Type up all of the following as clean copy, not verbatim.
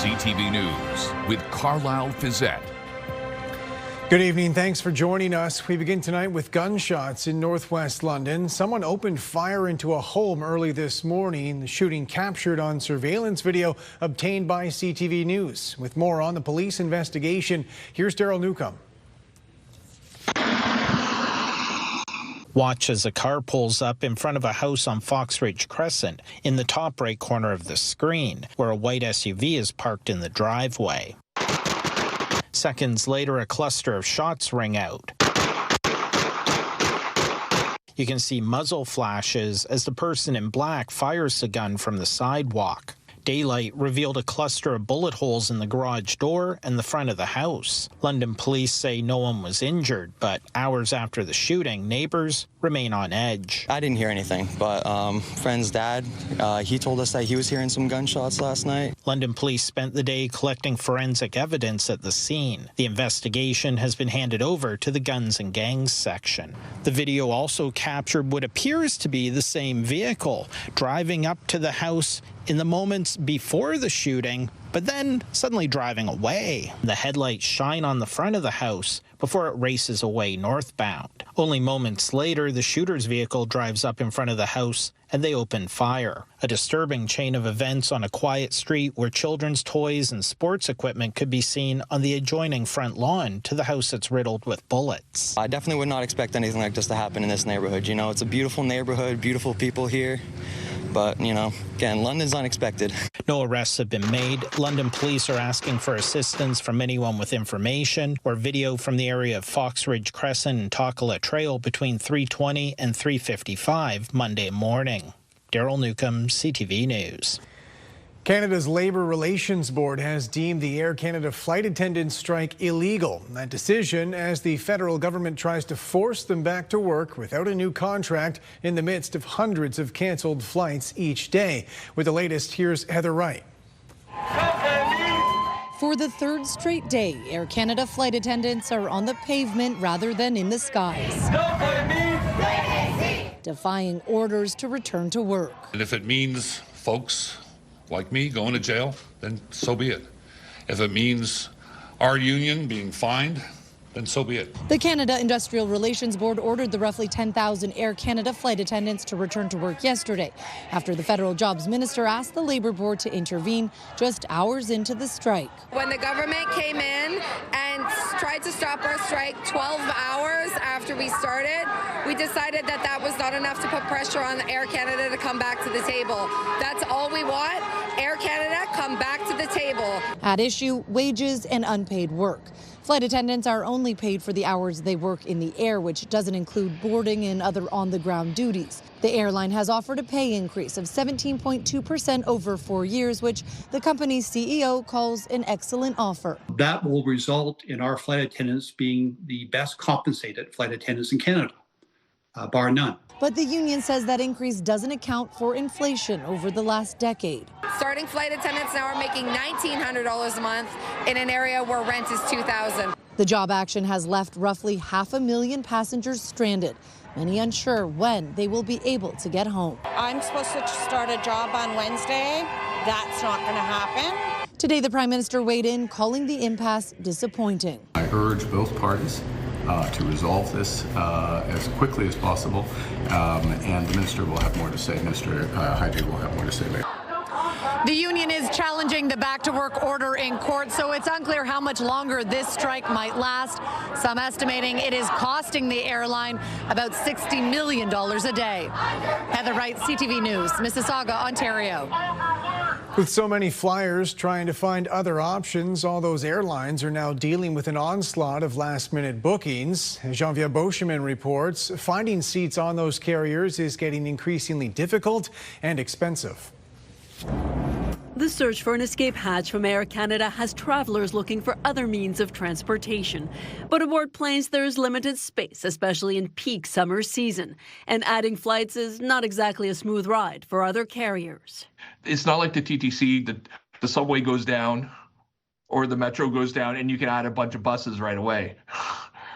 CTV News with Carlyle Fiset. Good evening. Thanks for joining us. We begin tonight with gunshots in northwest London. Someone opened fire into a home early this morning. The shooting captured on surveillance video obtained by CTV News. With more on the police investigation, here's Daryl Newcomb. Watch as a car pulls up in front of a house on Foxridge Crescent in the top right corner of the screen, where a white SUV is parked in the driveway. Seconds later, a cluster of shots ring out. You can see muzzle flashes as the person in black fires the gun from the sidewalk. Daylight revealed a cluster of bullet holes in the garage door and the front of the house. London police say no one was injured, but hours after the shooting, neighbors remain on edge. I didn't hear anything, but friend's dad, he told us that he was hearing some gunshots last night. London police spent the day collecting forensic evidence at the scene. The investigation has been handed over to the Guns and Gangs section. The video also captured what appears to be the same vehicle driving up to the house in the moments before the shooting, but then suddenly driving away. The headlights shine on the front of the house before it races away northbound. Only moments later, the shooter's vehicle drives up in front of the house and they open fire. A disturbing chain of events on a quiet street where children's toys and sports equipment could be seen on the adjoining front lawn to the house that's riddled with bullets. I definitely would not expect anything like this to happen in this neighborhood. You know, it's a beautiful neighborhood, beautiful people here. But, you know, again, London's unexpected. No arrests have been made. London police are asking for assistance from anyone with information or video from the area of Foxridge Crescent and Toccola Trail between 3:20 and 3:55 Monday morning. Daryl Newcomb, CTV News. Canada's Labour Relations Board has deemed the Air Canada flight attendants' strike illegal. That decision as the federal government tries to force them back to work without a new contract in the midst of hundreds of cancelled flights each day. With the latest, here's Heather Wright. For the third straight day, Air Canada flight attendants are on the pavement rather than in the skies, defying orders to return to work. And if it means folks like me going to jail, then so be it. If it means our union being fined, then so be it. The Canada Industrial Relations Board ordered the roughly 10,000 Air Canada flight attendants to return to work yesterday after the federal jobs minister asked the Labour Board to intervene just hours into the strike. When the government came in and tried to stop our strike 12 hours after we started, we decided that that was not enough to put pressure on Air Canada to come back to the table. That's all we want. Air Canada, come back to the table. At issue, wages and unpaid work. Flight attendants are only paid for the hours they work in the air, which doesn't include boarding and other on-the-ground duties. The airline has offered a pay increase of 17.2% over 4 years, which the company's CEO calls an excellent offer. That will result in our flight attendants being the best compensated flight attendants in Canada, bar none. But the union says that increase doesn't account for inflation over the last decade. Starting flight attendants now are making $1,900 a month in an area where rent is $2,000. The job action has left roughly 500,000 passengers stranded, many unsure when they will be able to get home. I'm supposed to start a job on Wednesday. That's not going to happen. Today, the Prime Minister weighed in, calling the impasse disappointing. I urge both parties to resolve this as quickly as possible, and the Minister will have more to say. Minister Hyde will have more to say later. The union is challenging the back-to-work order in court, so it's unclear how much longer this strike might last. Some estimating it is costing the airline about $60 million a day. Heather Wright, CTV News, Mississauga, Ontario. With so many flyers trying to find other options, all those airlines are now dealing with an onslaught of last-minute bookings. As Jean-Pierre Beauchemin reports, finding seats on those carriers is getting increasingly difficult and expensive. The search for an escape hatch from Air Canada has travellers looking for other means of transportation. But aboard planes, there is limited space, especially in peak summer season. And adding flights is not exactly a smooth ride for other carriers. It's not like the TTC, the subway goes down or the metro goes down and you can add a bunch of buses right away.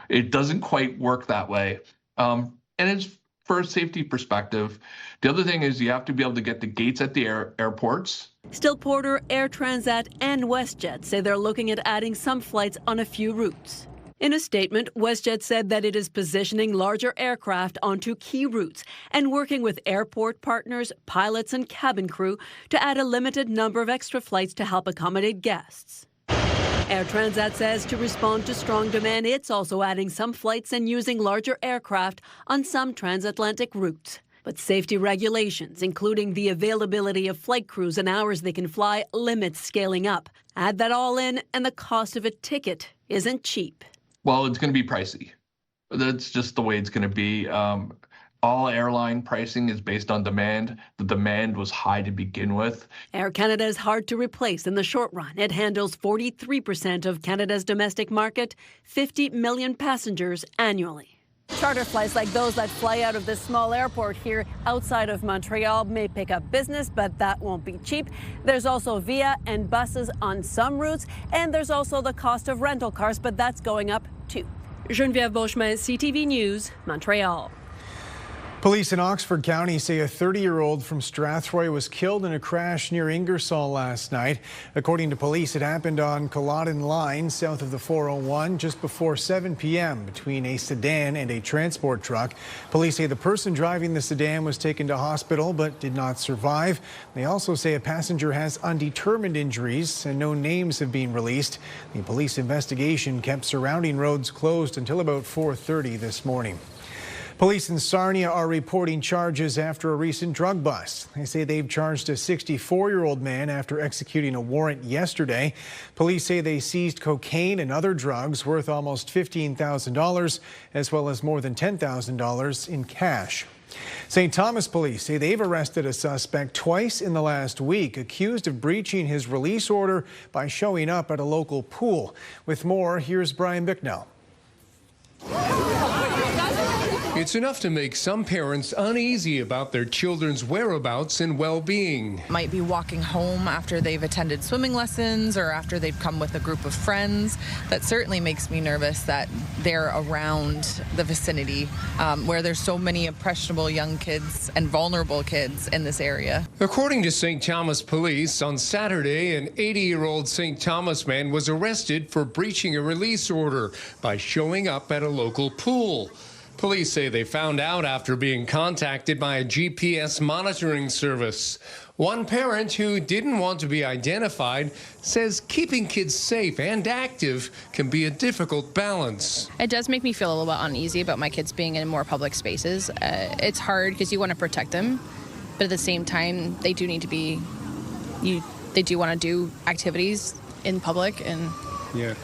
It doesn't quite work that way. And it's for a safety perspective. The other thing is you have to be able to get the gates at the airports. Still, Porter, Air Transat and WestJet say they're looking at adding some flights on a few routes. In a statement, WestJet said that it is positioning larger aircraft onto key routes and working with airport partners, pilots and cabin crew to add a limited number of extra flights to help accommodate guests. Air Transat says to respond to strong demand, it's also adding some flights and using larger aircraft on some transatlantic routes. But safety regulations, including the availability of flight crews and hours they can fly, limits scaling up. Add that all in, and the cost of a ticket isn't cheap. Well, it's going to be pricey. That's just the way it's going to be. All airline pricing is based on demand. The demand was high to begin with. Air Canada is hard to replace in the short run. It handles 43% of Canada's domestic market, 50 million passengers annually. Charter flights like those that fly out of this small airport here outside of Montreal may pick up business, but that won't be cheap. There's also Via and buses on some routes, and there's also the cost of rental cars, but that's going up too. Geneviève Beauchemin, CTV News, Montreal. Police in Oxford County say a 30-year-old from Strathroy was killed in a crash near Ingersoll last night. According to police, it happened on Culloden Line, south of the 401, just before 7 p.m. between a sedan and a transport truck. Police say the person driving the sedan was taken to hospital but did not survive. They also say a passenger has undetermined injuries and no names have been released. The police investigation kept surrounding roads closed until about 4:30 this morning. Police in Sarnia are reporting charges after a recent drug bust. They say they've charged a 64-year-old man after executing a warrant yesterday. Police say they seized cocaine and other drugs worth almost $15,000, as well as more than $10,000 in cash. St. Thomas police say they've arrested a suspect twice in the last week, accused of breaching his release order by showing up at a local pool. With more, here's Brian Bicknell. It's enough to make some parents uneasy about their children's whereabouts and well-being. Might be walking home after they've attended swimming lessons or after they've come with a group of friends. That certainly makes me nervous that they're around the vicinity where there's so many impressionable young kids and vulnerable kids in this area. According to St. Thomas police, on Saturday, an 80-year-old St. Thomas man was arrested for breaching a release order by showing up at a local pool. Police say they found out after being contacted by a GPS monitoring service. One parent who didn't want to be identified says keeping kids safe and active can be a difficult balance. It does make me feel a little bit uneasy about my kids being in more public spaces. It's hard because you want to protect them, but at the same time, they do need to be, they do want to do activities in public, and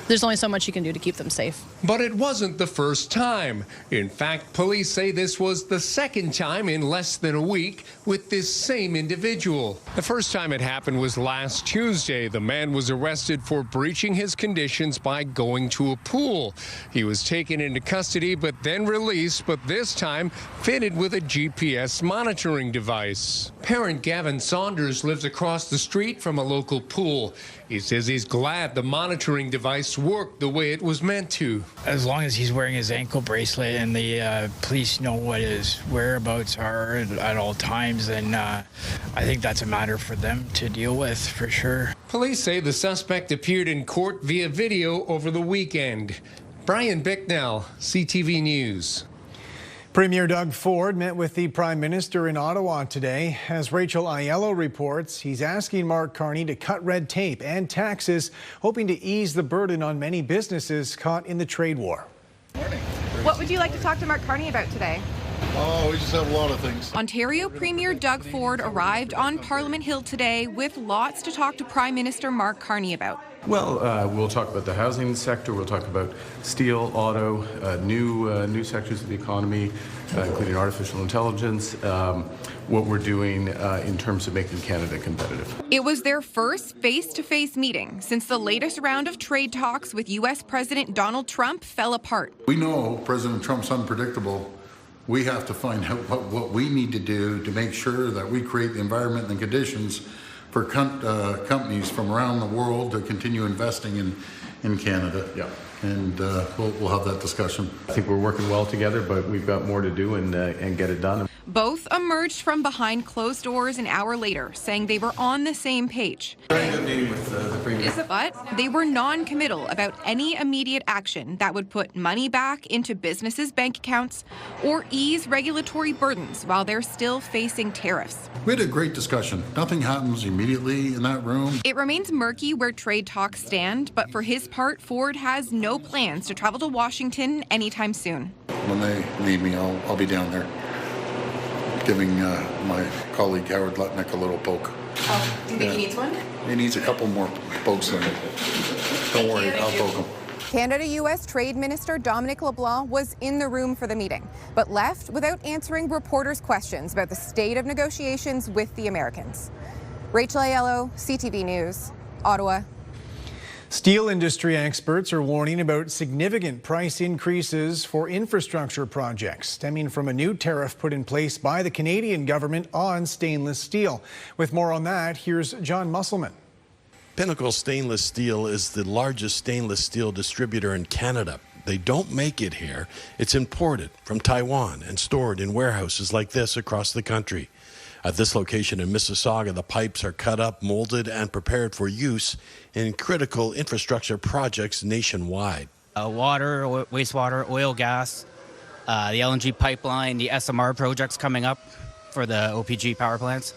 there's only so much you can do to keep them safe. But it wasn't the first time. In fact, police say this was the second time in less than a week with this same individual. The first time it happened was last Tuesday. The man was arrested for breaching his conditions by going to a pool. He was taken into custody but then released, but this time fitted with a GPS monitoring device. Parent Gavin Saunders lives across the street from a local pool. He says he's glad the monitoring device worked the way it was meant to. As long as he's wearing his ankle bracelet and the police know what his whereabouts are at all times, then I think that's a matter for them to deal with, for sure. Police say the suspect appeared in court via video over the weekend. Brian Bicknell, CTV News. Premier Doug Ford met with the Prime Minister in Ottawa today. As Rachel Aiello reports, he's asking Mark Carney to cut red tape and taxes, hoping to ease the burden on many businesses caught in the trade war. What would you like to talk to Mark Carney about today? Oh, we just have a lot of things. Ontario Premier Doug Ford arrived on Parliament Hill today with lots to talk to Prime Minister Mark Carney about. Well, we'll talk about the housing sector. We'll talk about steel, auto, new sectors of the economy, including artificial intelligence, what we're doing in terms of making Canada competitive. It was their first face-to-face meeting since the latest round of trade talks with U.S. President Donald Trump fell apart. We know President Trump's unpredictable. We have to find out what we need to do to make sure that we create the environment and conditions for companies from around the world to continue investing in Canada. Yeah. and we'll have that discussion. I think we're working well together, but we've got more to do and get it done. Both emerged from behind closed doors an hour later, saying they were on the same page. Very good meeting with the Premier. But they were non-committal about any immediate action that would put money back into businesses' bank accounts or ease regulatory burdens while they're still facing tariffs. We had a great discussion. Nothing happens immediately in that room. It remains murky where trade talks stand, but for his part, Ford has no plans to travel to Washington anytime soon. When they need me, I'll be down there, giving my colleague Howard Lutnick a little poke. Oh, do you think he needs one? He needs a couple more pokes than me. Don't worry, I'll poke him. Canada-U.S. Trade Minister Dominic LeBlanc was in the room for the meeting, but left without answering reporters' questions about the state of negotiations with the Americans. Rachel Aiello, CTV News, Ottawa. Steel industry experts are warning about significant price increases for infrastructure projects stemming from a new tariff put in place by the Canadian government on stainless steel. With more on that, here's John Musselman. Pinnacle Stainless Steel is the largest stainless steel distributor in Canada. They don't make it here. It's imported from Taiwan and stored in warehouses like this across the country. At this location in Mississauga, the pipes are cut up, molded, and prepared for use in critical infrastructure projects nationwide. Water, wastewater, oil, gas, the LNG pipeline, the SMR projects coming up for the OPG power plants,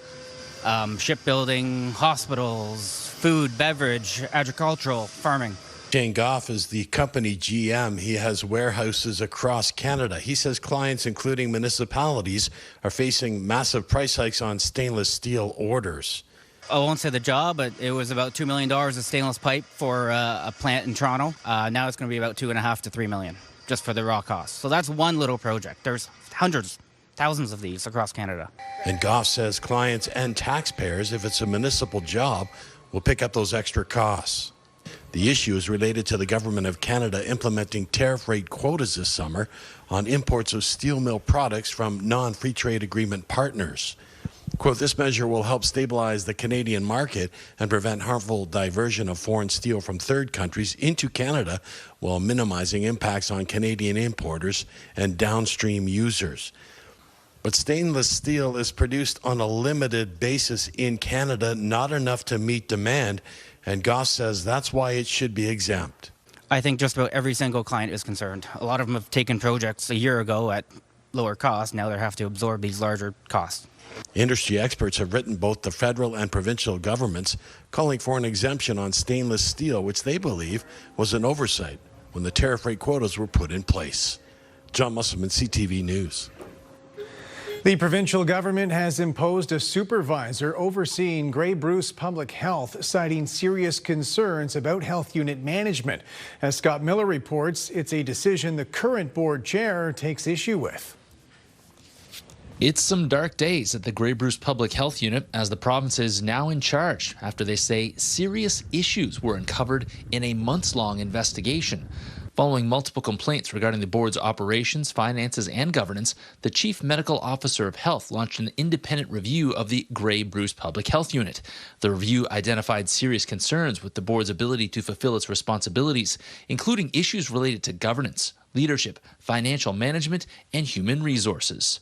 shipbuilding, hospitals, food, beverage, agricultural, farming. Shane Goff is the company GM. He has warehouses across Canada. He says clients, including municipalities, are facing massive price hikes on stainless steel orders. I won't say the job, but it was about $2 million of stainless pipe for a plant in Toronto. Now it's going to be about $2.5 to $3 million just for the raw costs. So that's one little project. There's hundreds, thousands of these across Canada. And Goff says clients and taxpayers, if it's a municipal job, will pick up those extra costs. The issue is related to the Government of Canada implementing tariff rate quotas this summer on imports of steel mill products from non-free trade agreement partners. Quote, this measure will help stabilize the Canadian market and prevent harmful diversion of foreign steel from third countries into Canada while minimizing impacts on Canadian importers and downstream users. But stainless steel is produced on a limited basis in Canada, not enough to meet demand, and Goss says that's why it should be exempt. I think just about every single client is concerned. A lot of them have taken projects a year ago at lower cost. Now they have to absorb these larger costs. Industry experts have written both the federal and provincial governments calling for an exemption on stainless steel, which they believe was an oversight when the tariff rate quotas were put in place. John Musselman, CTV News. The provincial government has imposed a supervisor overseeing Grey Bruce Public Health, citing serious concerns about health unit management. As Scott Miller reports, it's a decision the current board chair takes issue with. It's some dark days at the Grey Bruce Public Health Unit as the province is now in charge after they say serious issues were uncovered in a months-long investigation. Following multiple complaints regarding the board's operations, finances, and governance, the Chief Medical Officer of Health launched an independent review of the Grey Bruce Public Health Unit. The review identified serious concerns with the board's ability to fulfill its responsibilities, including issues related to governance, leadership, financial management, and human resources.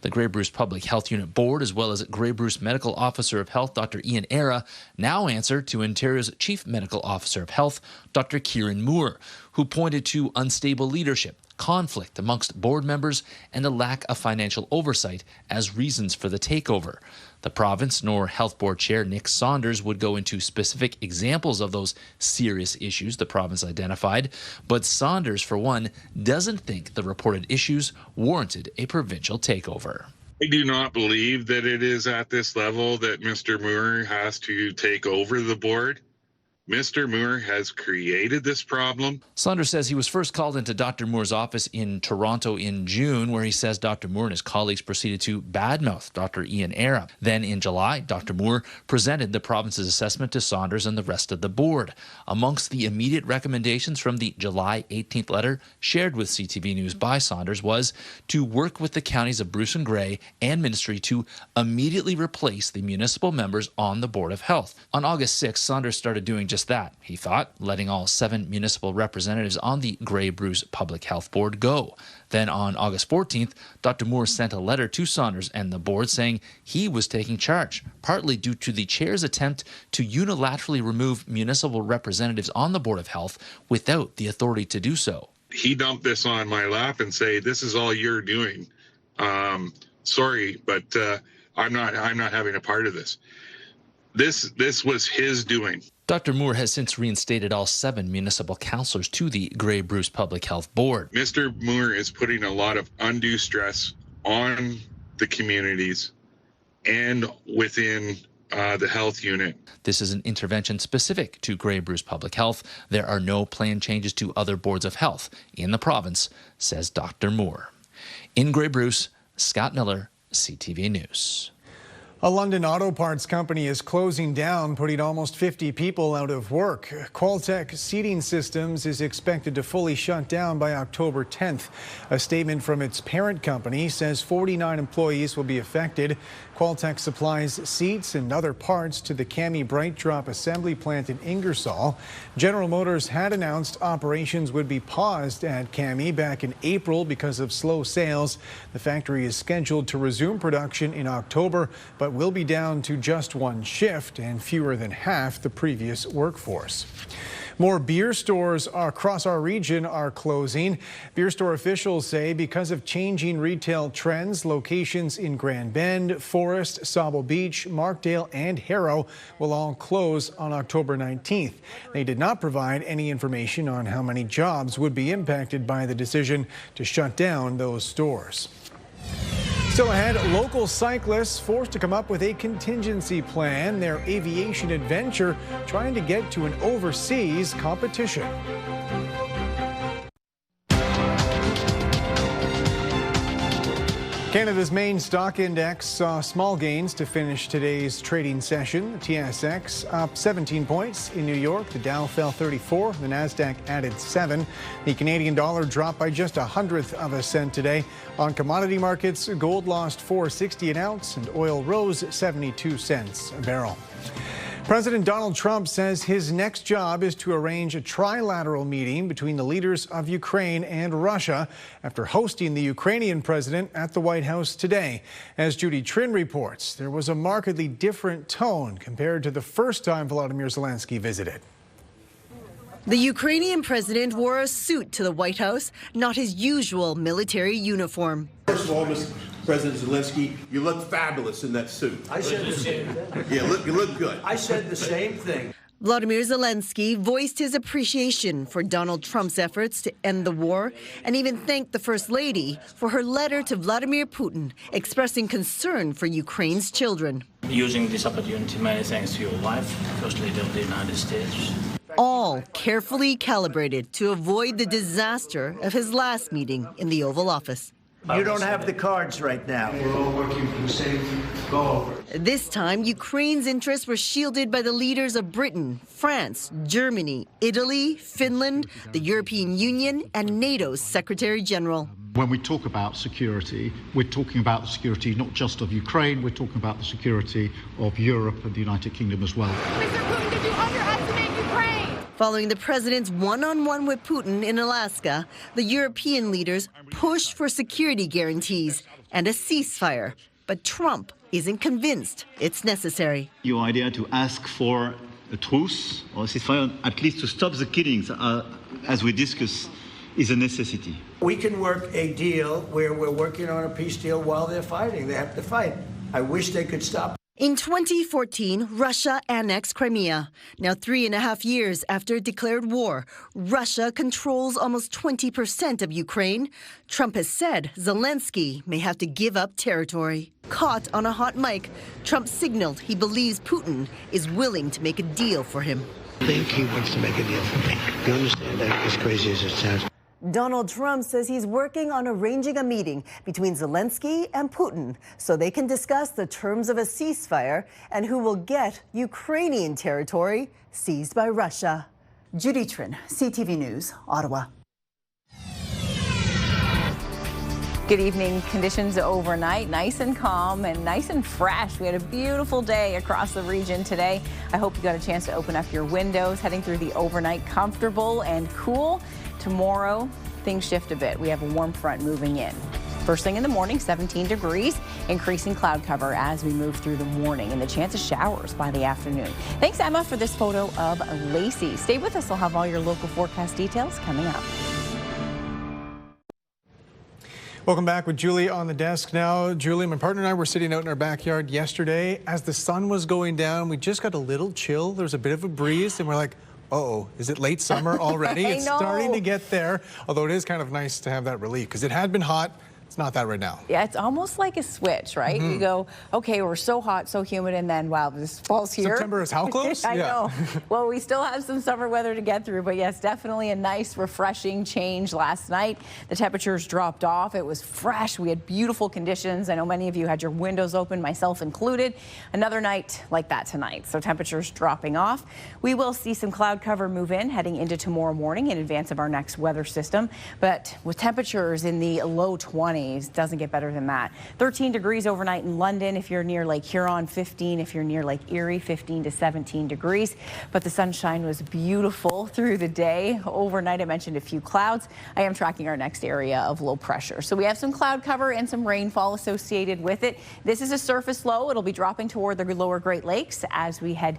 The Grey Bruce Public Health Unit Board, as well as Grey Bruce Medical Officer of Health, Dr. Ian Era, now answer to Ontario's Chief Medical Officer of Health, Dr. Kieran Moore, who pointed to unstable leadership, conflict amongst board members, and a lack of financial oversight as reasons for the takeover. The province, nor Health Board Chair Nick Saunders, would go into specific examples of those serious issues the province identified, but Saunders, for one, doesn't think the reported issues warranted a provincial takeover. I do not believe that it is at this level that Mr. Moore has to take over the board. Mr. Moore has created this problem. Saunders says he was first called into Dr. Moore's office in Toronto in June, where he says Dr. Moore and his colleagues proceeded to badmouth Dr. Ian Era. Then in July, Dr. Moore presented the province's assessment to Saunders and the rest of the board. Amongst the immediate recommendations from the July 18th letter shared with CTV News by Saunders was to work with the counties of Bruce and Grey and Ministry to immediately replace the municipal members on the Board of Health. On August 6th, Saunders started doing just just that, he thought, letting all 7 municipal representatives on the Grey Bruce Public Health Board go. Then on August 14th, Dr. Moore sent a letter to Saunders and the board saying he was taking charge, partly due to the chair's attempt to unilaterally remove municipal representatives on the Board of Health without the authority to do so. He dumped this on my lap and say, "This is all you're doing. Sorry, but I'm not having a part of this." This was his doing. Dr. Moore has since reinstated all 7 municipal councillors to the Grey Bruce Public Health Board. Mr. Moore is putting a lot of undue stress on the communities and within the health unit. This is an intervention specific to Grey Bruce Public Health. There are no planned changes to other boards of health in the province, says Dr. Moore. In Grey Bruce, Scott Miller, CTV News. A London auto parts company is closing down, putting almost 50 people out of work. Qualtech Seating Systems is expected to fully shut down by October 10th. A statement from its parent company says 49 employees will be affected. Qualtech supplies seats and other parts to the Cami Bright Drop assembly plant in Ingersoll. General Motors had announced operations would be paused at Cami back in April because of slow sales. The factory is scheduled to resume production in October, but will be down to just 1 shift and fewer than half the previous workforce. More beer stores across our region are closing. Beer store officials say because of changing retail trends, locations in Grand Bend, Forest, Sauble Beach, Markdale and Harrow will all close on October 19th. They did not provide any information on how many jobs would be impacted by the decision to shut down those stores. Still ahead, local cyclists forced to come up with a contingency plan, their aviation adventure trying to get to an overseas competition. Canada's main stock index saw small gains to finish today's trading session. The TSX up 17 points in New York. The Dow fell 34. The Nasdaq added 7. The Canadian dollar dropped by just 1/100 of a cent today. On commodity markets, gold lost $4.60 an ounce and oil rose 72 cents a barrel. President Donald Trump says his next job is to arrange a trilateral meeting between the leaders of Ukraine and Russia after hosting the Ukrainian president at the White House today. As Judy Trin reports, there was a markedly different tone compared to the first time Volodymyr Zelensky visited. The Ukrainian president wore a suit to the White House, not his usual military uniform. First of all, Mr. President Zelensky, you look fabulous in that suit. I said the same thing. Yeah, you look good. I said the same thing. Vladimir Zelensky voiced his appreciation for Donald Trump's efforts to end the war and even thanked the First Lady for her letter to Vladimir Putin expressing concern for Ukraine's children. Using this opportunity, many thanks to your wife, First Lady of the United States. All carefully calibrated to avoid the disaster of his last meeting in the Oval Office. You don't have the cards right now. We're all working for the same goal. This time, Ukraine's interests were shielded by the leaders of Britain, France, Germany, Italy, Finland, the European Union, and NATO's Secretary General. When we talk about security, we're talking about the security not just of Ukraine, we're talking about the security of Europe and the United Kingdom as well. Mr. Putin, did you underestimate Ukraine? Following the president's one-on-one with Putin in Alaska, the European leaders pushed for security guarantees and a ceasefire. But Trump isn't convinced it's necessary. Your idea to ask for a truce or a ceasefire, at least to stop the killings, as we discussed, is a necessity. We can work a deal where we're working on a peace deal while they're fighting. They have to fight. I wish they could stop. In 2014, Russia annexed Crimea. Now, 3.5 years after it declared war, Russia controls almost 20% of Ukraine. Trump has said Zelensky may have to give up territory. Caught on a hot mic, Trump signaled he believes Putin is willing to make a deal for him. I think he wants to make a deal for me. You understand that? As crazy as it sounds. Donald Trump says he's working on arranging a meeting between Zelensky and Putin so they can discuss the terms of a ceasefire and who will get Ukrainian territory seized by Russia. Judy Trin, CTV News, Ottawa. Good evening. Conditions overnight, nice and calm and nice and fresh. We had a beautiful day across the region today. I hope you got a chance to open up your windows, heading through the overnight comfortable and cool. Tomorrow, things shift a bit. We have a warm front moving in. First thing in the morning, 17 degrees, increasing cloud cover as we move through the morning and the chance of showers by the afternoon. Thanks, Emma, for this photo of Lacey. Stay with us. We'll have all your local forecast details coming up. Welcome back with Julie on the desk now. Julie, my partner and I were sitting out in our backyard yesterday. As the sun was going down, we just got a little chill. There was a bit of a breeze, and we're like, uh-oh, is it late summer already? It's starting to get there, although it is kind of nice to have that relief because it had been hot. It's not that right now. Yeah, it's almost like a switch, right? You go, okay, we're so hot, so humid, and then, wow, this fall's here. September is how close? I know. Well, we still have some summer weather to get through, but yes, definitely a nice, refreshing change last night. The temperatures dropped off. It was fresh. We had beautiful conditions. I know many of you had your windows open, myself included. Another night like that tonight, so temperatures dropping off. We will see some cloud cover move in heading into tomorrow morning in advance of our next weather system, but with temperatures in the low 20s, doesn't get better than that. 13 degrees overnight in London if you're near Lake Huron, 15 if you're near Lake Erie, 15 to 17 degrees. But the sunshine was beautiful through the day. Overnight, I mentioned a few clouds. I am tracking our next area of low pressure. So we have some cloud cover and some rainfall associated with it. This is a surface low. It'll be dropping toward the lower Great Lakes as we head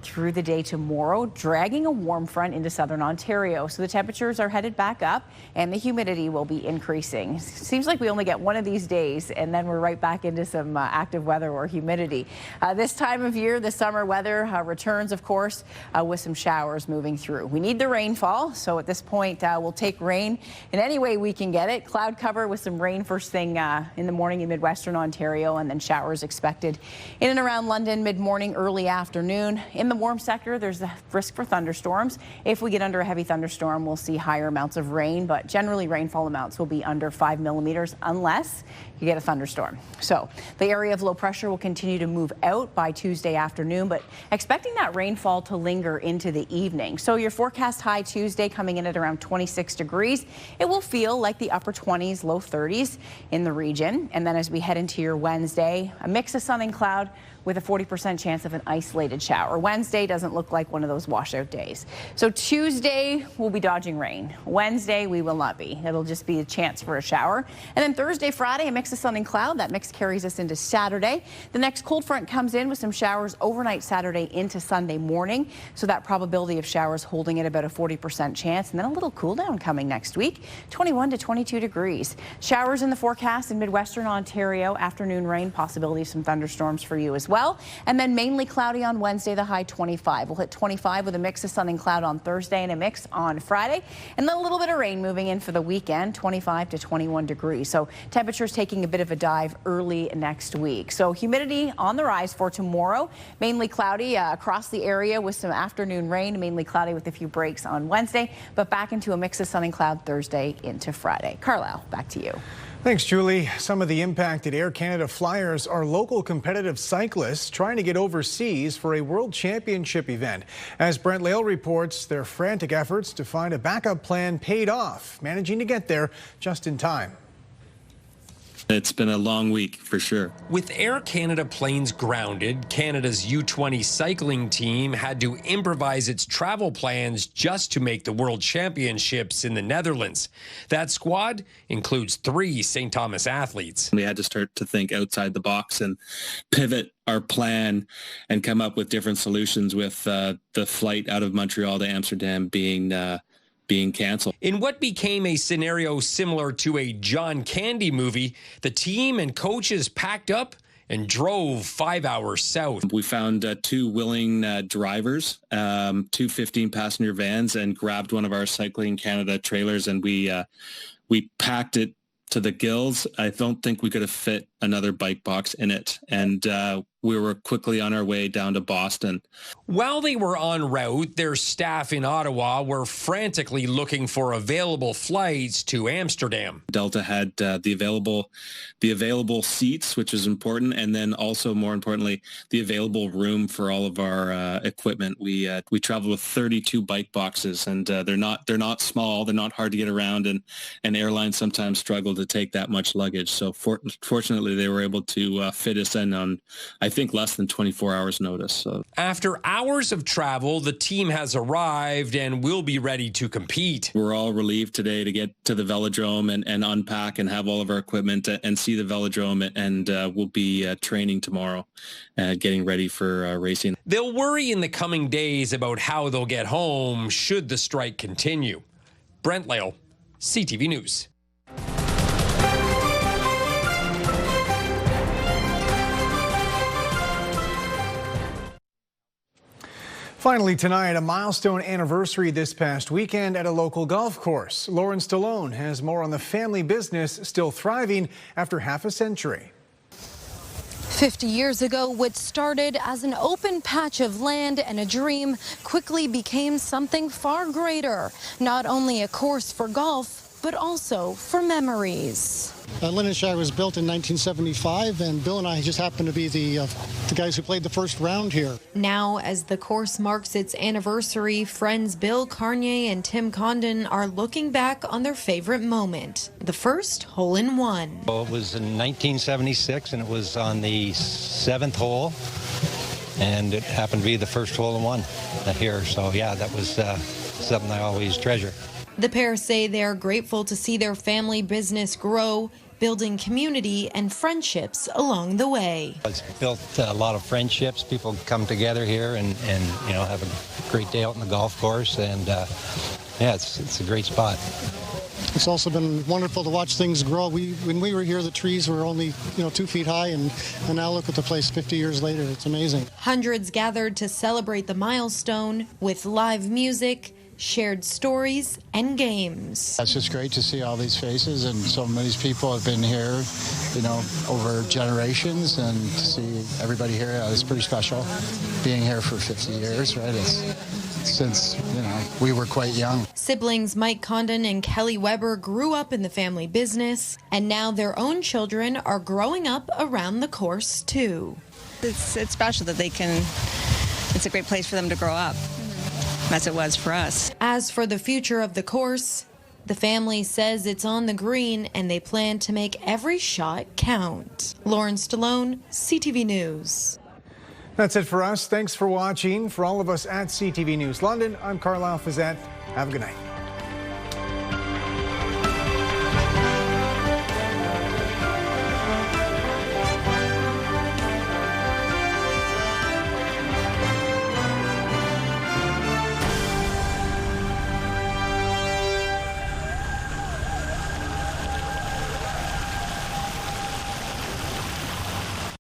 through the day tomorrow, dragging a warm front into southern Ontario. So the temperatures are headed back up and the humidity will be increasing. Seems like we only get one of these days and then we're right back into some active weather or humidity. This time of year, the summer weather returns, of course, with some showers moving through. We need the rainfall, so at this point we'll take rain in any way we can get it. Cloud cover with some rain first thing in the morning in midwestern Ontario, and then showers expected in and around London mid-morning, early afternoon. In the warm sector, there's a risk for thunderstorms. If we get under a heavy thunderstorm, we'll see higher amounts of rain, but generally rainfall amounts will be under 5 millimeters unless you get a thunderstorm. So the area of low pressure will continue to move out by Tuesday afternoon, but expecting that rainfall to linger into the evening. So your forecast high Tuesday coming in at around 26 degrees. It will feel like the upper 20s, low 30s in the region. And then as we head into your Wednesday, a mix of sun and cloud with a 40% chance of an isolated shower. Wednesday doesn't look like one of those washout days. So Tuesday, we'll be dodging rain. Wednesday, we will not be. It'll just be a chance for a shower. And then Thursday, Friday, a mix of sun and cloud. That mix carries us into Saturday. The next cold front comes in with some showers overnight Saturday into Sunday morning. So that probability of showers holding at about a 40% chance. And then a little cool down coming next week, 21 to 22 degrees. Showers in the forecast in midwestern Ontario. Afternoon rain, possibility of some thunderstorms for you as well. And then mainly cloudy on Wednesday, the high 25. We'll hit 25 with a mix of sun and cloud on Thursday and a mix on Friday. And then a little bit of rain moving in for the weekend, 25 to 21 degrees. So temperatures taking a bit of a dive early next week. So humidity on the rise for tomorrow. Mainly cloudy across the area with some afternoon rain, mainly cloudy with a few breaks on Wednesday, but back into a mix of sun and cloud Thursday into Friday. Carlyle, back to you. Thanks, Julie. Some of the impacted Air Canada flyers are local competitive cyclists trying to get overseas for a World Championship event. As Brent Lail reports, their frantic efforts to find a backup plan paid off, managing to get there just in time. It's been a long week for sure. With Air Canada planes grounded, Canada's U20 cycling team had to improvise its travel plans just to make the World Championships in the Netherlands. That squad includes 3 St. Thomas athletes. We had to start to think outside the box and pivot our plan and come up with different solutions, with the flight out of Montreal to Amsterdam being canceled. In what became a scenario similar to a John Candy movie, the team and coaches packed up and drove 5 hours south. We found 2 willing drivers, 2 15-passenger vans, and grabbed one of our Cycling Canada trailers, and we packed it to the gills. I don't think we could have fit another bike box in it. And we were quickly on our way down to Boston. While they were en route, their staff in Ottawa were frantically looking for available flights to Amsterdam. Delta had the available seats, which is important, and then also more importantly, the available room for all of our equipment. We traveled with 32 bike boxes, and they're not small, they're not hard to get around, and airlines sometimes struggle to take that much luggage. So fortunately, they were able to fit us in on, I think, less than 24 hours notice. So. After hours of travel, the team has arrived and will be ready to compete. We're all relieved today to get to the velodrome and unpack and have all of our equipment and see the velodrome, and we'll be training tomorrow, getting ready for racing. They'll worry in the coming days about how they'll get home should the strike continue. Brent Lale, CTV News. Finally tonight, a milestone anniversary this past weekend at a local golf course. Lauren Stallone has more on the family business still thriving after half a century. 50 years ago, what started as an open patch of land and a dream quickly became something far greater. Not only a course for golf, but also for memories. Lindenshire was built in 1975, and Bill and I just happened to be the guys who played the first round here. Now, as the course marks its anniversary, friends Bill Carnier and Tim Condon are looking back on their favorite moment, the first hole-in-one. Well, it was in 1976, and it was on the 7th hole, and it happened to be the first hole-in-one here. So, yeah, that was something I always treasure. The pair say they are grateful to see their family business grow, building community and friendships along the way. It's built a lot of friendships. People come together here and you know, have a great day out on the golf course, and yeah, it's a great spot. It's also been wonderful to watch things grow. When we were here, the trees were only 2 feet high, and now look at the place 50 years later. It's amazing. Hundreds gathered to celebrate the milestone with live music, shared stories, and games. It's just great to see all these faces, and so many people have been here, over generations, and to see everybody here is pretty special. Being here for 50 years, right? Since we were quite young. Siblings Mike Condon and Kelly Weber grew up in the family business, and now their own children are growing up around the course too. It's special that they can. It's a great place for them to grow up, as it was for us. As for the future of the course, the family says it's on the green and they plan to make every shot count. Lauren Stallone, CTV News. That's it for us. Thanks for watching. For all of us at CTV News London, I'm Carlyle Fiset. Have a good night.